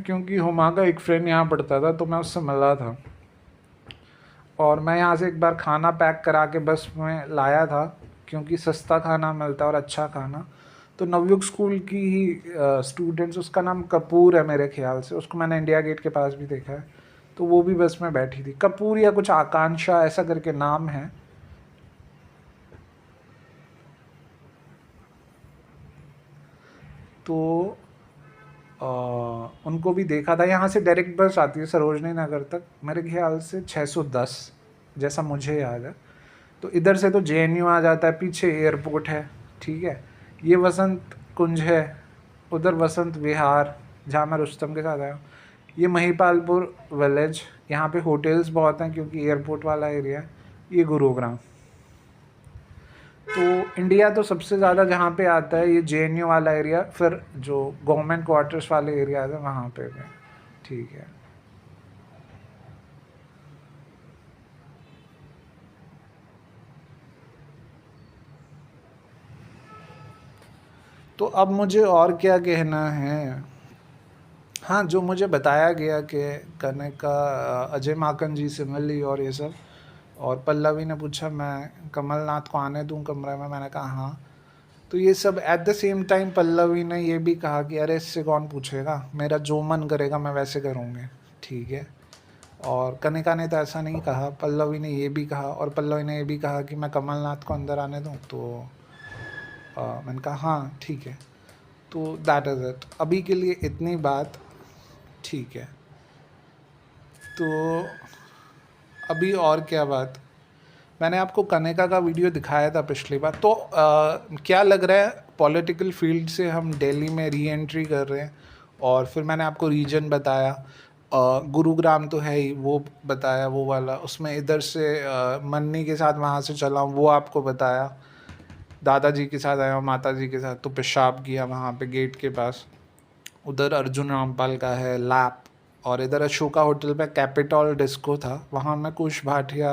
क्योंकि हुमा का एक फ्रेंड यहाँ पढ़ता था तो मैं उससे मिला था, और मैं यहाँ से एक बार खाना पैक करा के बस में लाया था, क्योंकि सस्ता खाना मिलता है और अच्छा खाना। तो नवयुग स्कूल की ही स्टूडेंट्स, उसका नाम कपूर है मेरे ख्याल से, उसको मैंने इंडिया गेट के पास भी देखा है, तो वो भी बस में बैठी थी। कपूर या कुछ आकांक्षा ऐसा करके नाम है। तो उनको भी देखा था। यहाँ से डायरेक्ट बस आती है सरोजनी नगर तक, मेरे ख्याल से 610 जैसा मुझे याद है। तो इधर से तो JNU आ जाता है, पीछे एयरपोर्ट है, ठीक है। ये वसंत कुंज है, उधर वसंत विहार जहाँ मैं रुस्तम के साथ आया हूँ। ये महिपालपुर विलेज, यहाँ पे होटल्स बहुत हैं क्योंकि एयरपोर्ट वाला एरिया है। ये गुरुग्राम। तो इंडिया तो सबसे ज़्यादा जहाँ पे आता है ये JNU वाला एरिया, फिर जो गवर्नमेंट क्वार्टर्स वाले एरियाज हैं वहाँ पे भी, ठीक है। तो अब मुझे और क्या कहना है। हाँ, जो मुझे बताया गया कि कनिका अजय माकन जी से मिली और ये सब, और पल्लवी ने पूछा मैं कमलनाथ को आने दूं कमरे में, मैंने कहा हाँ। तो ये सब at the same time Pallavi ने ये भी कहा कि अरे इससे कौन पूछेगा, मेरा जो मन करेगा मैं वैसे करूँगी, ठीक है। और कनिका ने तो ऐसा नहीं कहा, पल्लवी ने ये भी कहा, और पल्लवी ने ये भी कहा कि मैं कमलनाथ को अंदर आने दूं। तो मैंने कहा हाँ ठीक है। तो दैट इज़ इट, अभी के लिए इतनी बात, ठीक है। तो अभी और क्या बात, मैंने आपको कनिका का वीडियो दिखाया था पिछली बार। तो क्या लग रहा है, पॉलिटिकल फील्ड से हम दिल्ली में री एंट्री कर रहे हैं, और फिर मैंने आपको रीजन बताया, गुरुग्राम तो है ही, वो बताया वो वाला, उसमें इधर से मन्नी के साथ वहाँ से चला हूँ वो आपको बताया, दादाजी के साथ आया हूँ, माता जी के साथ तो पेशाब किया वहाँ पे गेट के पास। उधर अर्जुन रामपाल का है लैप, और इधर अशोका होटल पे कैपिटॉल डिस्को था, वहाँ मैं कुश भाटिया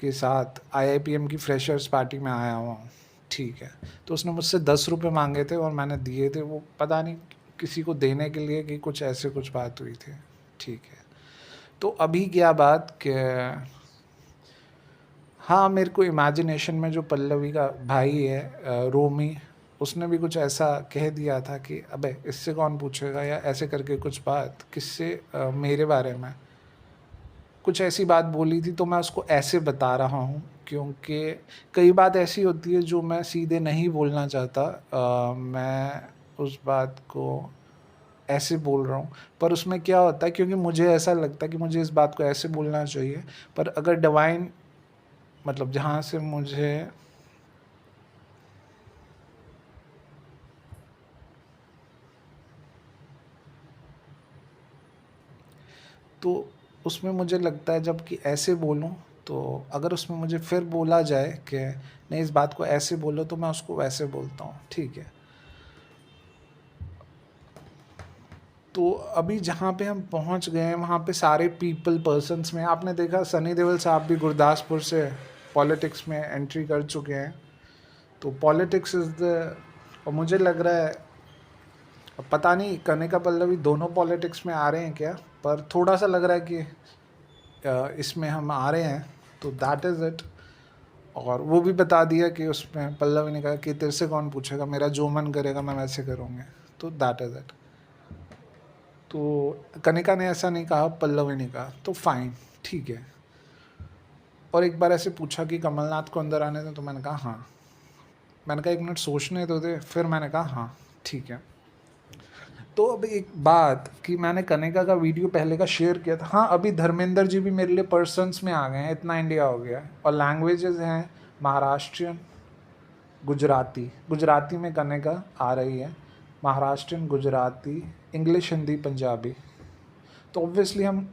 के साथ IIPM की फ्रेशर्स पार्टी में आया हुआ हूँ, ठीक है। तो उसने मुझसे 10 रुपये मांगे थे और मैंने दिए थे, वो पता नहीं किसी को देने के लिए कि कुछ ऐसे कुछ बात हुई थी, ठीक है। तो अभी क्या बात कि हाँ, मेरे को इमेजिनेशन में जो पल्लवी का भाई है रोमी, उसने भी कुछ ऐसा कह दिया था कि अबे इससे कौन पूछेगा, या ऐसे करके कुछ बात किससे, मेरे बारे में कुछ ऐसी बात बोली थी। तो मैं उसको ऐसे बता रहा हूँ क्योंकि कई बात ऐसी होती है जो मैं सीधे नहीं बोलना चाहता, मैं उस बात को ऐसे बोल रहा हूँ, पर उसमें क्या होता है, क्योंकि मुझे ऐसा लगता है कि मुझे इस बात को ऐसे बोलना चाहिए, पर अगर डिवाइन मतलब जहाँ से मुझे तो उसमें मुझे लगता है जब कि ऐसे बोलूँ, तो अगर उसमें मुझे फिर बोला जाए कि नहीं इस बात को ऐसे बोलो, तो मैं उसको वैसे बोलता हूँ, ठीक है। तो अभी जहाँ पे हम पहुँच गए हैं वहाँ पे सारे पीपल पर्सन्स में आपने देखा सनी देओल साहब भी गुरदासपुर से पॉलिटिक्स में एंट्री कर चुके हैं। तो पॉलिटिक्स इज़ द, और मुझे लग रहा है, अब पता नहीं कनिका पल्लवी दोनों पॉलिटिक्स में आ रहे हैं क्या, पर थोड़ा सा लग रहा है कि इसमें हम आ रहे हैं, तो दैट इज़ इट। और वो भी बता दिया कि उसमें पल्लवी ने कहा कि तेरे से कौन पूछेगा, मेरा जो मन करेगा मैं वैसे करूँगी, तो दैट इज़ इट। तो कनिका ने ऐसा नहीं कहा, पल्लवी ने कहा, तो फाइन, ठीक है। और एक बार ऐसे पूछा कि कमलनाथ को अंदर आने दें, तो मैंने कहा हाँ। मैंने कहा 1 मिनट सोचने तो दे, फिर मैंने कहा हाँ ठीक है। तो अब एक बात कि मैंने कनिका का वीडियो पहले का शेयर किया था, हाँ अभी धर्मेंद्र जी भी मेरे लिए पर्सन्स में आ गए हैं, इतना इंडिया हो गया है। और लैंग्वेजेस हैं महाराष्ट्रियन, गुजराती, गुजराती में कनिका आ रही है, महाराष्ट्रियन, गुजराती, इंग्लिश, हिंदी, पंजाबी। तो ऑब्वियसली हम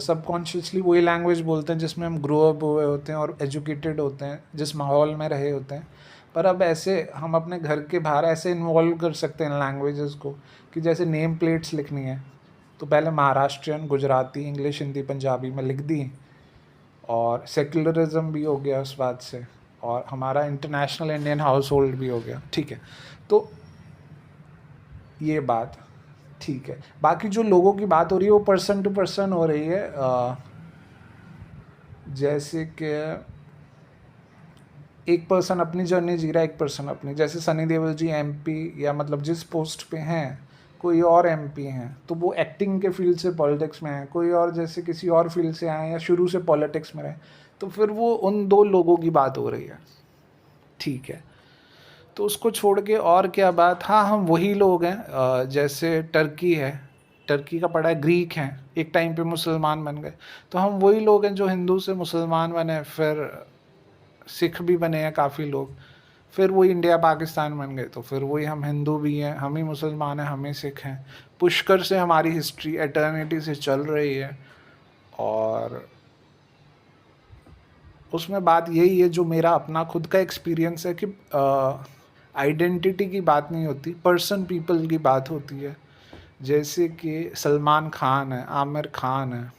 सबकॉन्शियसली वही लैंग्वेज बोलते हैं जिसमें हम ग्रो अप हुए होते हैं और एजुकेटेड होते हैं, जिस माहौल में रहे होते हैं। पर अब ऐसे हम अपने घर के बाहर ऐसे इन्वॉल्व कर सकते हैं लैंग्वेजेस को कि जैसे नेम प्लेट्स लिखनी है तो पहले महाराष्ट्रियन, गुजराती, इंग्लिश, हिंदी, पंजाबी में लिख दी, और सेक्युलरिज्म भी हो गया उस बात से, और हमारा इंटरनेशनल इंडियन हाउस होल्ड भी हो गया, ठीक है। तो ये बात, ठीक है, बाकी जो लोगों की बात हो रही है वो पर्सन टू पर्सन हो रही है। जैसे कि एक पर्सन अपनी जर्नी जी रहा है, एक पर्सन अपनी, जैसे सनी देओल जी एमपी या मतलब जिस पोस्ट पे हैं, कोई और एमपी हैं तो वो एक्टिंग के फील्ड से पॉलिटिक्स में हैं, कोई और जैसे किसी और फील्ड से आए या शुरू से पॉलिटिक्स में रहे, तो फिर वो उन दो लोगों की बात हो रही है। ठीक है, तो उसको छोड़ के और क्या बात, हाँ हम वही लोग हैं। जैसे टर्की है, टर्की का पड़ा है, ग्रीक हैं, एक टाइम पे मुसलमान बन गए, तो हम वही लोग हैं जो हिंदू से मुसलमान बने, फिर सिख भी बने हैं काफ़ी लोग, फिर वही इंडिया पाकिस्तान बन गए, तो फिर वही हम हिंदू भी हैं, हम ही मुसलमान हैं, हम ही सिख हैं। पुष्कर से हमारी हिस्ट्री एटर्निटी से चल रही है, और उसमें बात यही है जो मेरा अपना खुद का एक्सपीरियंस है कि आइडेंटिटी की बात नहीं होती, पर्सन पीपल की बात होती है। जैसे कि सलमान खान है, आमिर खान है,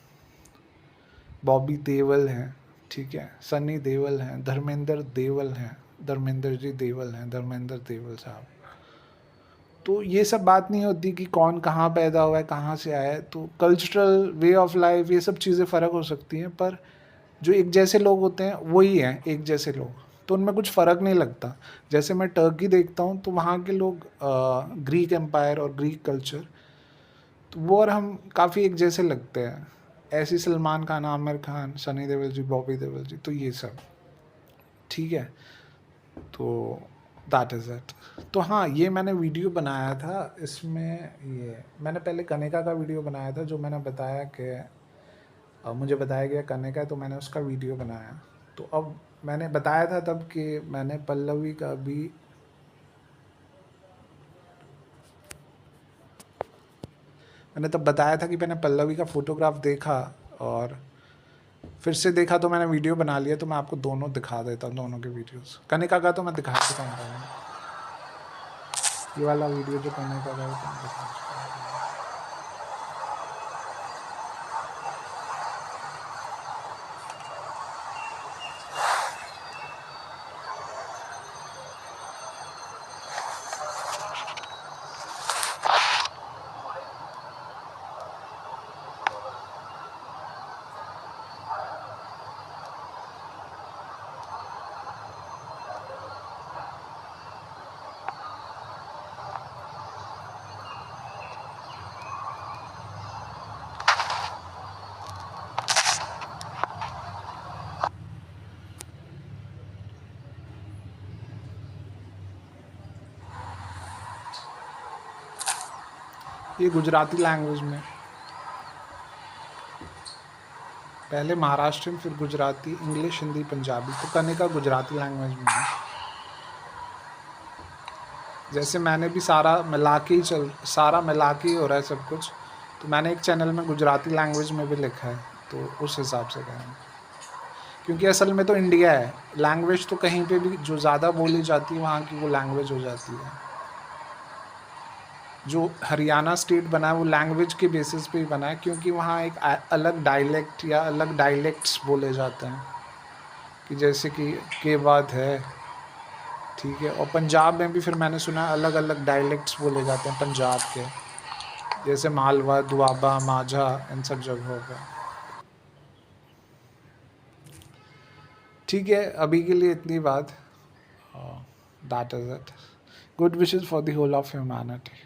बॉबी देओल हैं, ठीक है, सनी देओल हैं, धर्मेंद्र देओल हैं, धर्मेंद्र जी देओल हैं, धर्मेंद्र देओल साहब। तो ये सब बात नहीं होती कि कौन कहाँ पैदा हुआ है, कहाँ से आया है, तो कल्चरल वे ऑफ लाइफ ये सब चीज़ें फ़र्क हो सकती हैं, पर जो एक जैसे लोग होते हैं वही हैं एक जैसे लोग, तो उनमें कुछ फ़र्क नहीं लगता। जैसे मैं टर्की देखता हूँ तो वहाँ के लोग ग्रीक एम्पायर और ग्रीक कल्चर, तो वो और हम काफ़ी एक जैसे लगते हैं। ऐसे ही सलमान खान, आमिर खान, सनी देओल जी, बॉबी देओल जी, तो ये सब ठीक है। तो दैट इज़ इट। तो हाँ, ये मैंने वीडियो बनाया था, इसमें ये मैंने पहले कनिका का वीडियो बनाया था, जो मैंने बताया कि मुझे बताया गया कनिका, तो मैंने उसका वीडियो बनाया। तो अब मैंने बताया था तब कि मैंने पल्लवी का भी मैंने तब बताया था कि मैंने पल्लवी का फ़ोटोग्राफ देखा और फिर से देखा, तो मैंने वीडियो बना लिया, तो मैं आपको दोनों दिखा देता हूँ, दोनों के वीडियोस। कनिका का तो मैं दिखा चुका हूँ, ये वाला वीडियो जो कनिका का है तो मैं दिखा चुका हूँ। ये गुजराती लैंग्वेज में, पहले महाराष्ट्रन, फिर गुजराती, इंग्लिश, हिंदी, पंजाबी, तो कनिका गुजराती लैंग्वेज में है। जैसे मैंने भी सारा मिला के ही हो रहा है सब कुछ, तो मैंने एक चैनल में गुजराती लैंग्वेज में भी लिखा है, तो उस हिसाब से कहें, क्योंकि असल में तो इंडिया है, लैंग्वेज तो कहीं पे भी जो ज़्यादा बोली जाती है वहाँ की वो लैंग्वेज हो जाती है। जो हरियाणा स्टेट बना है वो लैंग्वेज के बेसिस पे ही बना है, क्योंकि वहाँ एक अलग डायलेक्ट या अलग डायलेक्ट्स बोले जाते हैं, कि जैसे कि के बाद है, ठीक है, और पंजाब में भी फिर मैंने सुना है अलग अलग डायलेक्ट्स बोले जाते हैं पंजाब के, जैसे मालवा, दुआबा, माझा, इन सब जगहों पे। ठीक है, अभी के लिए इतनी बात, that is it. Good wishes for the whole of humanity.